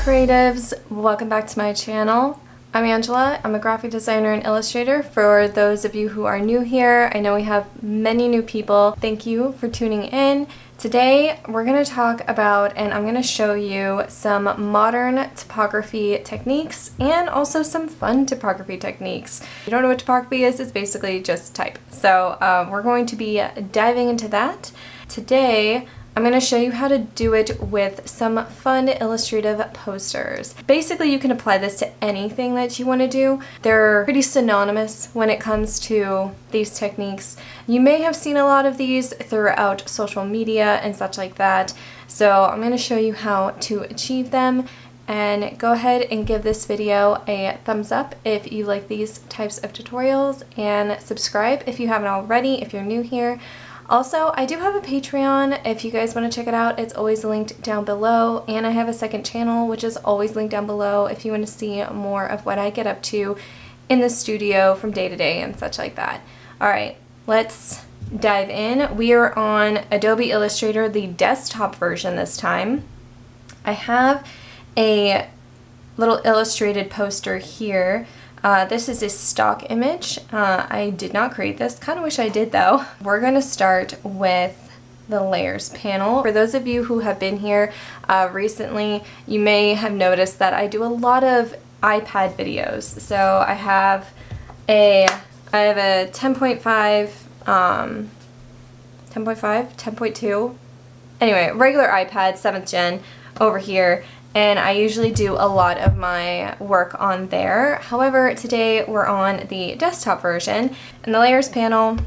creatives, welcome back to my channel. I'm Angela. I'm a graphic designer and illustrator. For those of you who are new here, I know we have many new people. Thank you for tuning in. Today we're going to talk about and I'm going to show you some modern typography techniques and also some fun typography techniques. If you don't know what typography is, it's basically just type. So we're going to be diving into that. Today I'm going to show you how to do it with some fun illustrative posters. Basically, you can apply this to anything that you want to do. They're pretty synonymous when it comes to these techniques. You may have seen a lot of these throughout social media and such like that. So I'm going to show you how to achieve them. And go ahead and give this video a thumbs up if you like these types of tutorials, and subscribe if you haven't already if you're new here. Also, I do have a Patreon if you guys want to check it out. It's always linked down below, and I have a second channel which is always linked down below if you want to see more of what I get up to in the studio from day to day and such like that. Alright, let's dive in. We are on Adobe Illustrator, the desktop version this time. I have a little illustrated poster here. This is a stock image. I did not create this. Kind of wish I did though. We're going to start with the layers panel. For those of you who have been here recently, you may have noticed that I do a lot of iPad videos. So I have a 10.5, 10.2, anyway, regular iPad 7th gen over here. And I usually do a lot of my work on there. However, today we're on the desktop version. In the layers panel,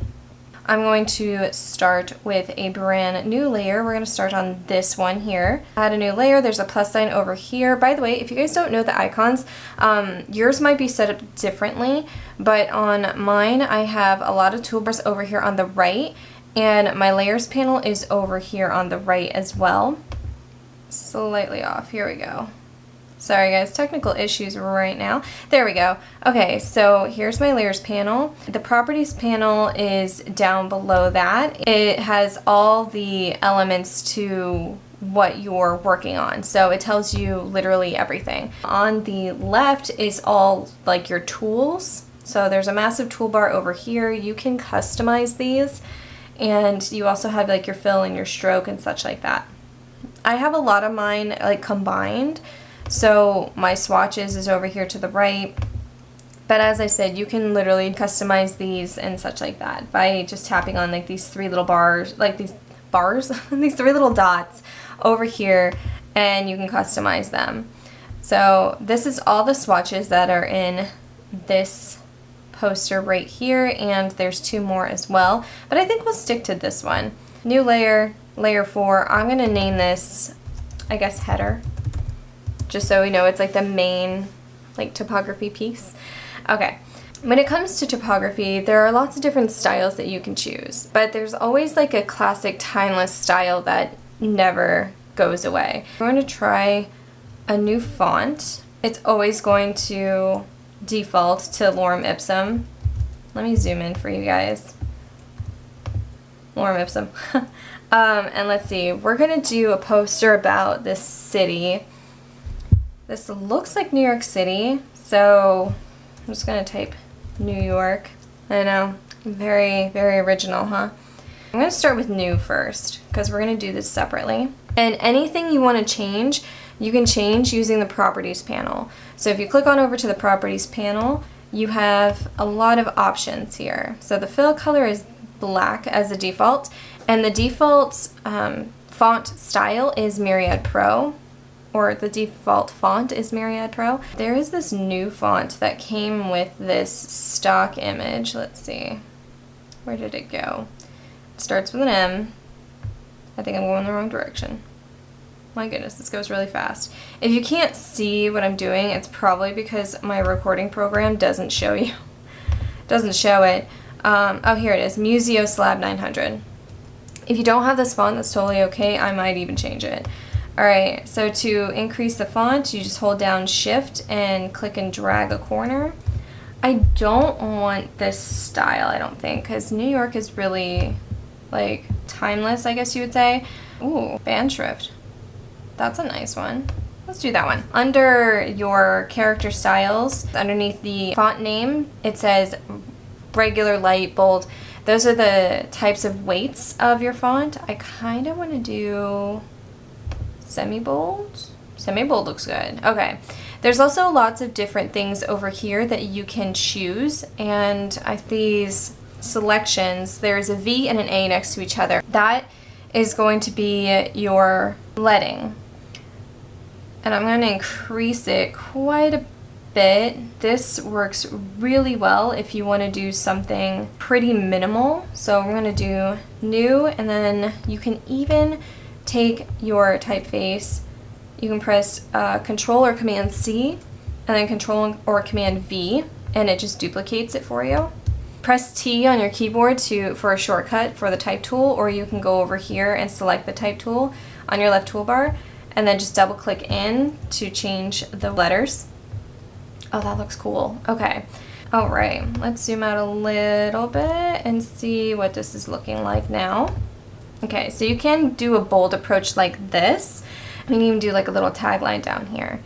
I'm going to start with a brand new layer. We're going to start on this one here. Add a new layer. There's a plus sign over here. By the way, if you guys don't know the icons, yours might be set up differently, but on mine I have a lot of toolbars over here on the right, and my layers panel is over here on the right as well. Slightly off. Here we go. Sorry guys, technical issues right now. There we go. Okay, so here's my layers panel. The properties panel is down below that. It has all the elements to what you're working on. So it tells you literally everything. On the left is all like your tools. So there's a massive toolbar over here. You can customize these, and you also have like your fill and your stroke and such like that. I have a lot of mine like combined, so my swatches is over here to the right, but as I said, you can literally customize these and such like that by just tapping on like these three little bars, like these bars, these three little dots over here, and you can customize them. So this is all the swatches that are in this poster right here, and there's two more as well, but I think we'll stick to this one. New layer. Layer 4, I'm going to name this, I guess, header, just so we know it's like the main like typography piece. Okay, when it comes to typography, there are lots of different styles that you can choose, but there's always like a classic timeless style that never goes away. We're going to try a new font. It's always going to default to Lorem Ipsum. Let me zoom in for you guys. Lorem Ipsum. And let's see, we're going to do a poster about this city. This looks like New York City, so I'm just going to type New York. I know, very, very original, huh? I'm going to start with new first, because we're going to do this separately. And anything you want to change, you can change using the properties panel. So if you click on over to the properties panel, you have a lot of options here. So the fill color is black as a default, and the default font style is Myriad Pro, or the default font is Myriad Pro. There is this new font that came with this stock image. Let's see, where did it go? It starts with an M. I think I'm going the wrong direction. My goodness, this goes really fast. If you can't see what I'm doing, it's probably because my recording program doesn't show you. Doesn't show it. Oh, here it is, Museo Slab 900. If you don't have this font, that's totally okay. I might even change it. Alright, so to increase the font, you just hold down Shift and click and drag a corner. I don't want this style, I don't think, because New York is really, like, timeless, I guess you would say. Ooh, band shrift. That's a nice one. Let's do that one. Under your character styles, underneath the font name, it says regular, light, bold. Those are the types of weights of your font. I kind of want to do semi-bold. Semi-bold looks good. Okay. There's also lots of different things over here that you can choose, and these selections, there's a V and an A next to each other. That is going to be your leading. And I'm going to increase it quite a bit. This works really well if you want to do something pretty minimal. So we're going to do new, and then you can even take your typeface. You can press Control or Command C, and then Control or Command V, and it just duplicates it for you. Press T on your keyboard for a shortcut for the type tool, or you can go over here and select the type tool on your left toolbar, and then just double click in to change the letters. Oh, that looks cool. Okay. All right, let's zoom out a little bit and see what this is looking like now. Okay, so you can do a bold approach like this. We can even do like a little tagline down here.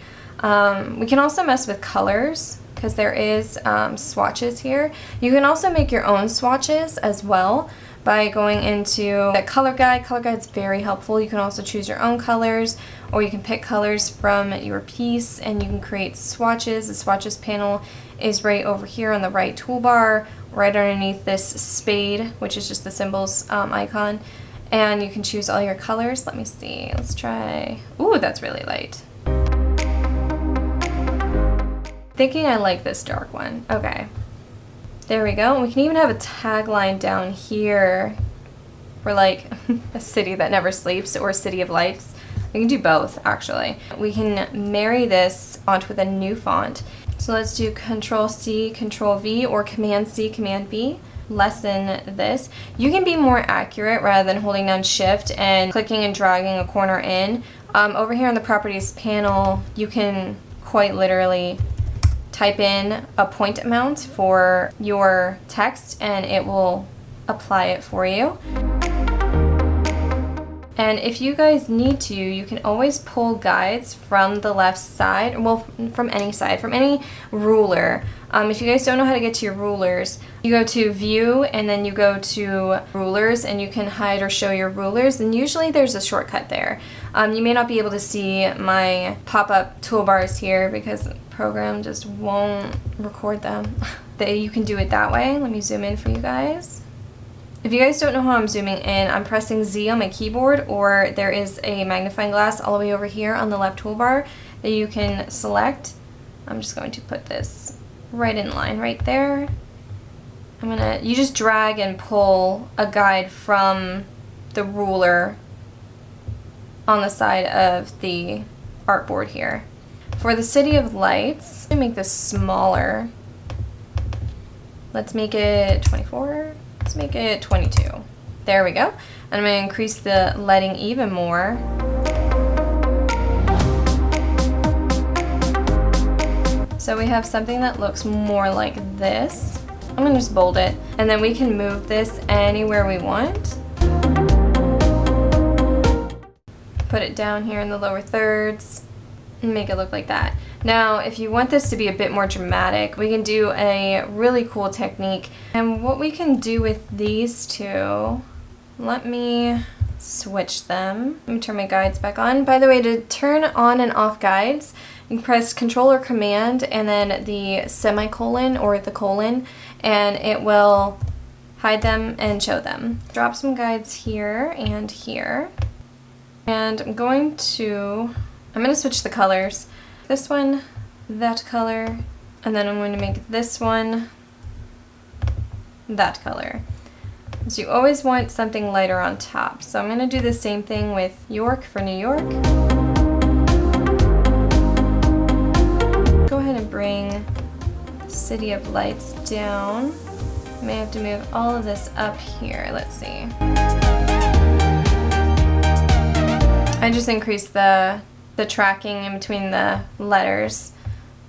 We can also mess with colors because there is swatches here. You can also make your own swatches as well by going into the color guide. Color guide's very helpful. You can also choose your own colors, or you can pick colors from your piece and you can create swatches. The swatches panel is right over here on the right toolbar, right underneath this spade, which is just the symbols icon. And you can choose all your colors. Let me see. Let's try. Ooh, that's really light. Thinking I like this dark one. Okay. There we go. We can even have a tagline down here for like a city that never sleeps or city of lights. We can do both, actually. We can marry this onto with a new font. So let's do Control C, Control V, or Command C, Command V. Lessen this. You can be more accurate rather than holding down Shift and clicking and dragging a corner in. Over here on the Properties panel, you can quite literally type in a point amount for your text and it will apply it for you. And if you guys need to, you can always pull guides from the left side, well, from any side, from any ruler. If you guys don't know how to get to your rulers, you go to View and then you go to Rulers and you can hide or show your rulers, and usually there's a shortcut there. You may not be able to see my pop-up toolbars here because the program just won't record them. You can do it that way. Let me zoom in for you guys. If you guys don't know how I'm zooming in, I'm pressing Z on my keyboard, or there is a magnifying glass all the way over here on the left toolbar that you can select. I'm just going to put this right in line right there. You just drag and pull a guide from the ruler on the side of the artboard here. For the City of Lights, I'm going to make this smaller. Let's make it 24. Let's make it 22. There we go. And I'm going to increase the leading even more. So we have something that looks more like this. I'm going to just bold it. And then we can move this anywhere we want. Put it down here in the lower thirds and make it look like that. Now, if you want this to be a bit more dramatic, we can do a really cool technique. And what we can do with these two, let me switch them. Let me turn my guides back on. By the way, to turn on and off guides, you can press Control or Command and then the semicolon or the colon, and it will hide them and show them. Drop some guides here and here. And I'm going to switch the colors. This one, that color, and then I'm going to make this one that color. So you always want something lighter on top. So I'm going to do the same thing with York for New York. Go ahead and bring City of Lights down. I may have to move all of this up here. Let's see. I just increased the tracking in between the letters.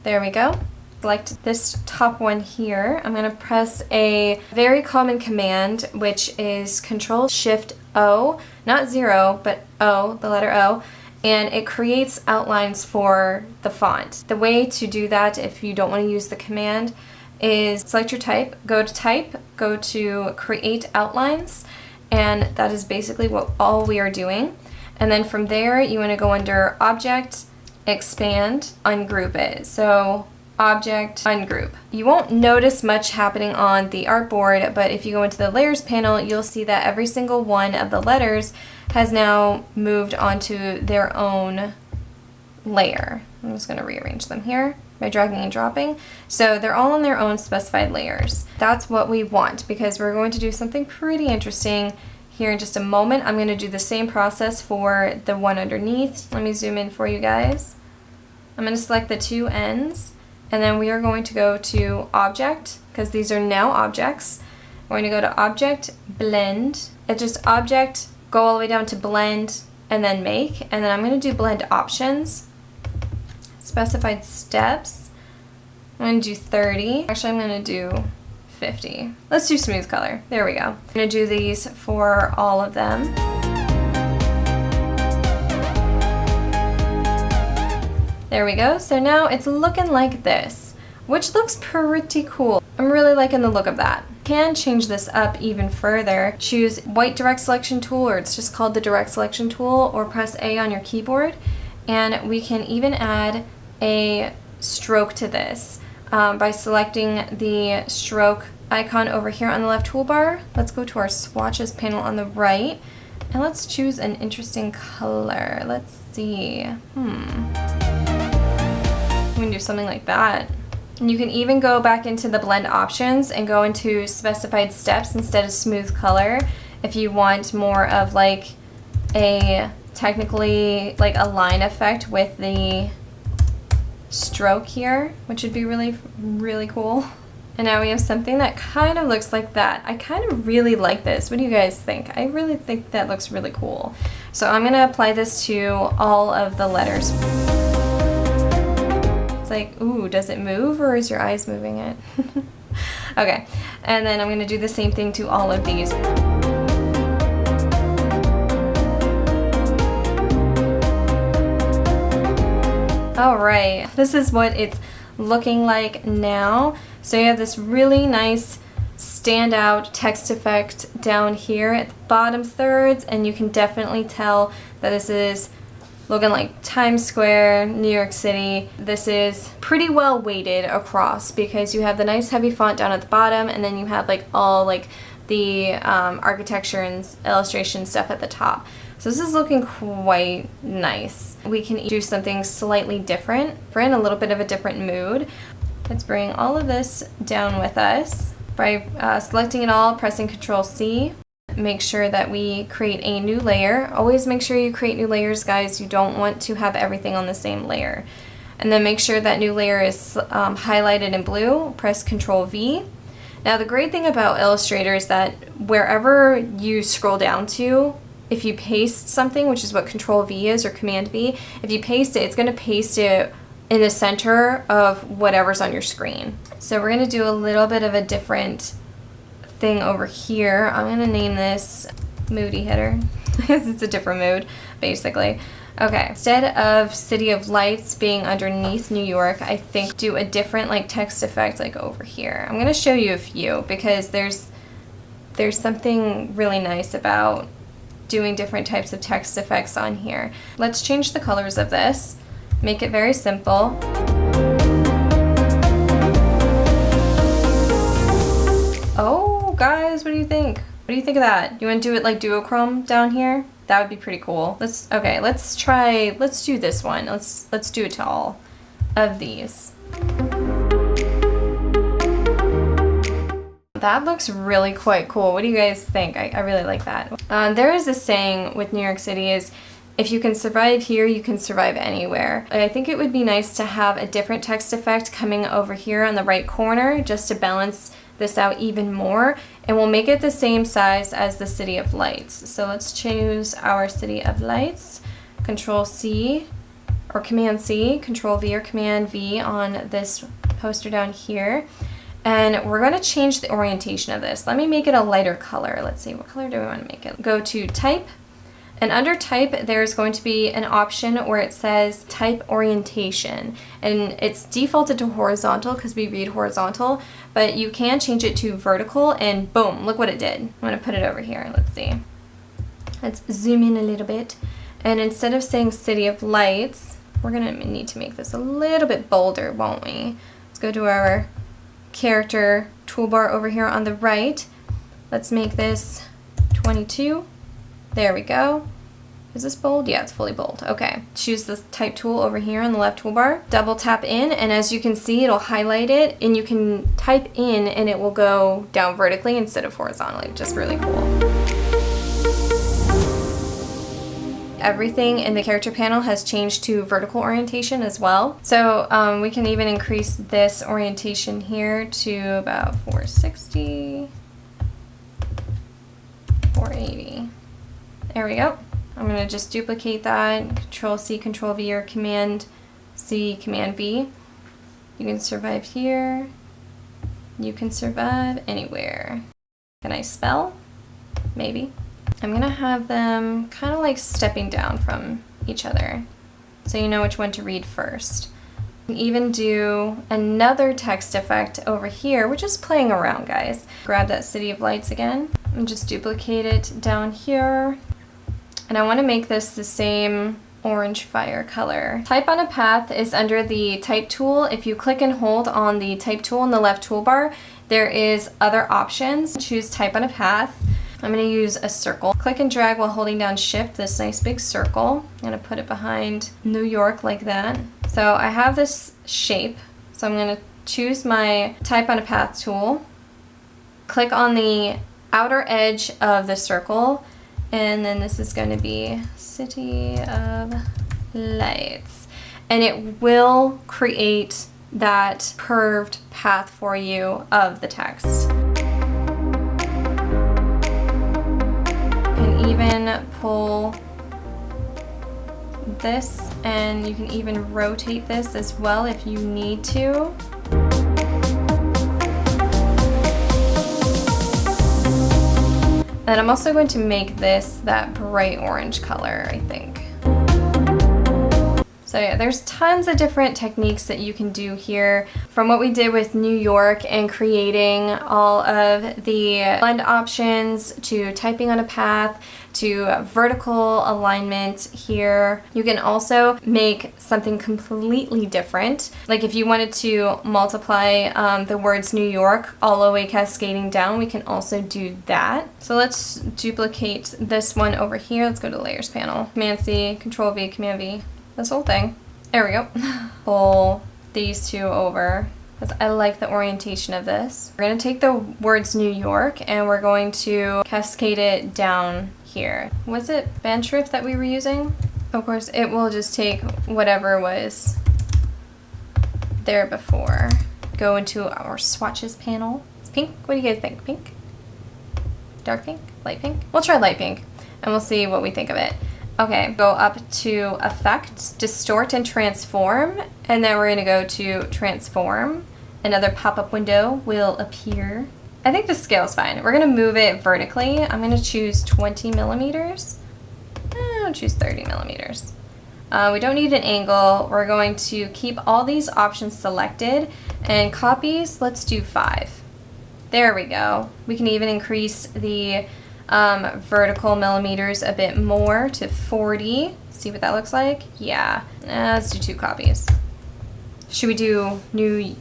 There we go. Select this top one here. I'm going to press a very common command, which is Control Shift O, not 0, but O, the letter O, and it creates outlines for the font. The way to do that, if you don't want to use the command, is select your type, go to create outlines, and that is basically what all we are doing. And then from there, you want to go under Object, Expand, Ungroup it. So Object, Ungroup. You won't notice much happening on the artboard, but if you go into the Layers panel, you'll see that every single one of the letters has now moved onto their own layer. I'm just going to rearrange them here by dragging and dropping. So they're all on their own specified layers. That's what we want, because we're going to do something pretty interesting here in just a moment. I'm going to do the same process for the one underneath. Let me zoom in for you guys. I'm going to select the two ends, and then we are going to go to Object, because these are now objects. We're going to go to Object, Blend, and just Object, go all the way down to Blend, and then Make. And then I'm going to do Blend Options, Specified Steps. I'm going to do 30. Actually, I'm going to do 50. Let's do Smooth Color. There we go. I'm going to do these for all of them. There we go. So now it's looking like this, which looks pretty cool. I'm really liking the look of that. Can change this up even further. Choose White Direct Selection Tool, or it's just called the Direct Selection Tool, or press A on your keyboard. And we can even add a stroke to this by selecting the stroke icon over here on the left toolbar. Let's go to our swatches panel on the right, and let's choose an interesting color. Let's see. We can do something like that. And you can even go back into the blend options and go into specified steps instead of smooth color if you want more of like a technically like a line effect with the stroke here, which would be really, really cool. And now we have something that kind of looks like that. I kind of really like this. What do you guys think? I really think that looks really cool. So I'm going to apply this to all of the letters. It's like, ooh, does it move, or is your eyes moving it? Okay, and then I'm going to do the same thing to all of these. Alright, this is what it's looking like now. So you have this really nice standout text effect down here at the bottom thirds, and you can definitely tell that this is looking like Times Square, New York City. This is pretty well weighted across because you have the nice heavy font down at the bottom, and then you have like all like the architecture and illustration stuff at the top. So this is looking quite nice. We can do something slightly different. We're in a little bit of a different mood. Let's bring all of this down with us by selecting it all, pressing Ctrl+C. Make sure that we create a new layer. Always make sure you create new layers, guys. You don't want to have everything on the same layer. And then make sure that new layer is highlighted in blue. Press Ctrl+V. Now the great thing about Illustrator is that wherever you scroll down to, if you paste something, which is what Ctrl+V is, or Command-V, if you paste it, it's going to paste it in the center of whatever's on your screen. So we're going to do a little bit of a different thing over here. I'm going to name this Moody Header because it's a different mood, basically. Okay, instead of City of Lights being underneath New York, I think do a different like text effect like over here. I'm going to show you a few because there's something really nice about doing different types of text effects on here. Let's change the colors of this. Make it very simple. Oh, guys, what do you think? What do you think of that? You want to do it like duochrome down here? That would be pretty cool. Let's do this one. Let's do it to all of these. That looks really quite cool. What do you guys think? I really like that. There is a saying with New York City is, if you can survive here, you can survive anywhere. I think it would be nice to have a different text effect coming over here on the right corner just to balance this out even more, and we'll make it the same size as the City of Lights. So let's choose our City of Lights, Control-C or Command-C, Control-V or Command-V on this poster down here. And we're going to change the orientation of this. Let me make it a lighter color. Let's see, what color do we want to make it? Go to Type, And under type, there's going to be an option where it says type orientation. And it's defaulted to horizontal because we read horizontal, but you can change it to vertical and boom, look what it did. I'm gonna put it over here, let's see. Let's zoom in a little bit. And instead of saying City of Lights, we're gonna need to make this a little bit bolder, won't we? Let's go to our character toolbar over here on the right. Let's make this 22. There we go. Is this bold? Yeah, it's fully bold. Okay. Choose this type tool over here on the left toolbar. Double tap in, and as you can see, it'll highlight it, and you can type in and it will go down vertically instead of horizontally, which is really cool. Everything in the character panel has changed to vertical orientation as well. So we can even increase this orientation here to about 460, 480. There we go. I'm going to just duplicate that, Control C, Control V, or Command C, Command V. You can survive here. You can survive anywhere. Can I spell? Maybe. I'm going to have them kind of like stepping down from each other, so you know which one to read first. You can even do another text effect over here. We're just playing around, guys. Grab that City of Lights again and just duplicate it down here. And I want to make this the same orange fire color. Type on a path is under the type tool. If you click and hold on the type tool in the left toolbar, there is other options. Choose type on a path. I'm going to use a circle. Click and drag while holding down shift, this nice big circle. I'm going to put it behind New York like that. So I have this shape, so I'm going to choose my type on a path tool, click on the outer edge of the circle, and then this is going to be City of Lights. And it will create that curved path for you of the text. You can even pull this, and you can even rotate this as well if you need to. And I'm also going to make this that bright orange color, I think. So yeah, there's tons of different techniques that you can do here, from what we did with New York and creating all of the blend options, to typing on a path, to vertical alignment here. You can also make something completely different. Like if you wanted to multiply the words New York all the way cascading down, we can also do that. So let's duplicate this one over here. Let's go to the layers panel. Command C, Control V, Command V. This whole thing. There we go. Pull these two over because I like the orientation of this. We're going to take the words New York and we're going to cascade it down here. Was it band shrift that we were using? Of course, it will just take whatever was there before. Go into our swatches panel. It's pink. What do you guys think? Pink? Dark pink? Light pink? We'll try light pink and we'll see what we think of it. Okay, go up to Effect, Distort and Transform, and then we're going to go to Transform. Another pop-up window will appear. I think the scale is fine. We're going to move it vertically. I'm going to choose 20 millimeters. I'll choose 30 millimeters. We don't need an angle. We're going to keep all these options selected, and copies, let's do 5. There we go. We can even increase the vertical millimeters a bit more to 40. See what that looks like? Yeah. Let's do 2 copies. Should we do New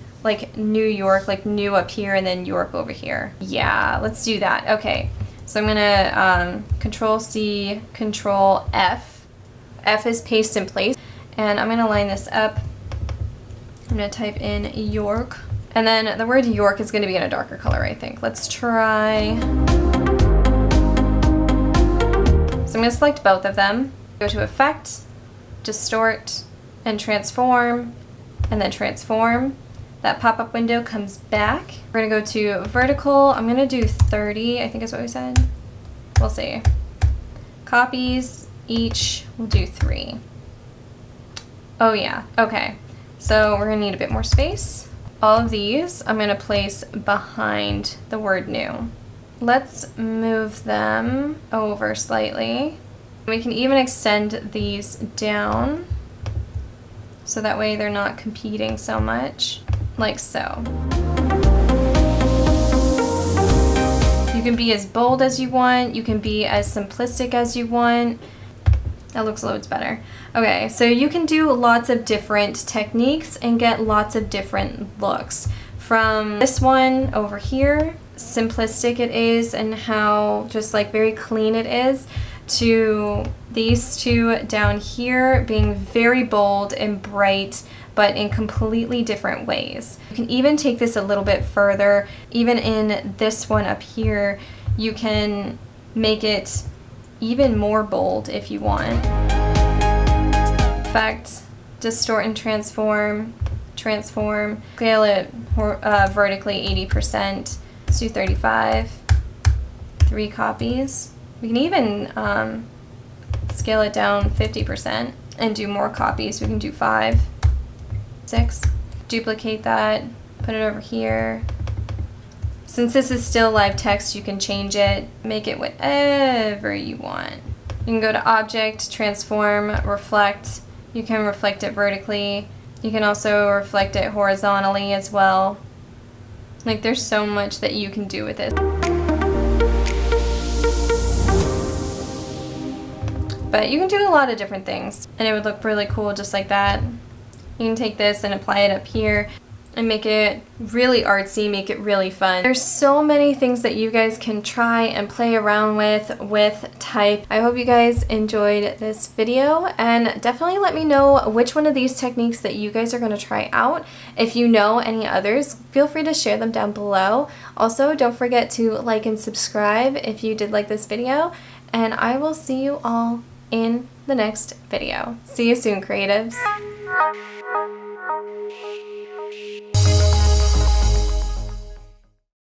York, like new up here and then York over here? Yeah, let's do that. Okay. So I'm gonna Control C, Control F. F is paste in place. And I'm gonna line this up. I'm gonna type in York. And then the word York is gonna be in a darker color, I think. Let's try. So I'm going to select both of them, go to Effect, Distort, and Transform, and then Transform. That pop-up window comes back. We're going to go to Vertical. I'm going to do 30, I think is what we said. We'll see. Copies, each, we'll do 3. Oh yeah, okay. So we're going to need a bit more space. All of these I'm going to place behind the word new. Let's move them over slightly. We can even extend these down so that way they're not competing so much, like so. You can be as bold as you want, you can be as simplistic as you want. That looks loads better. Okay, so you can do lots of different techniques and get lots of different looks. From this one over here, simplistic it is and how just like very clean it is, to these two down here being very bold and bright, but in completely different ways. You can even take this a little bit further. Even in this one up here, you can make it even more bold if you want. Effect, distort and transform, scale it vertically 80%, let's do 35, 3 copies. We can even scale it down 50% and do more copies. We can do 5, 6, duplicate that, put it over here. Since this is still live text, you can change it, make it whatever you want. You can go to Object, Transform, Reflect. You can reflect it vertically. You can also reflect it horizontally as well. Like, there's so much that you can do with it. But you can do a lot of different things, and it would look really cool just like that. You can take this and apply it up here and make it really artsy, make it really fun. There's so many things that you guys can try and play around with type. I hope you guys enjoyed this video, and definitely let me know which one of these techniques that you guys are going to try out. If you know any others, feel free to share them down below. Also, don't forget to like and subscribe if you did like this video, and I will see you all in the next video. See you soon, creatives.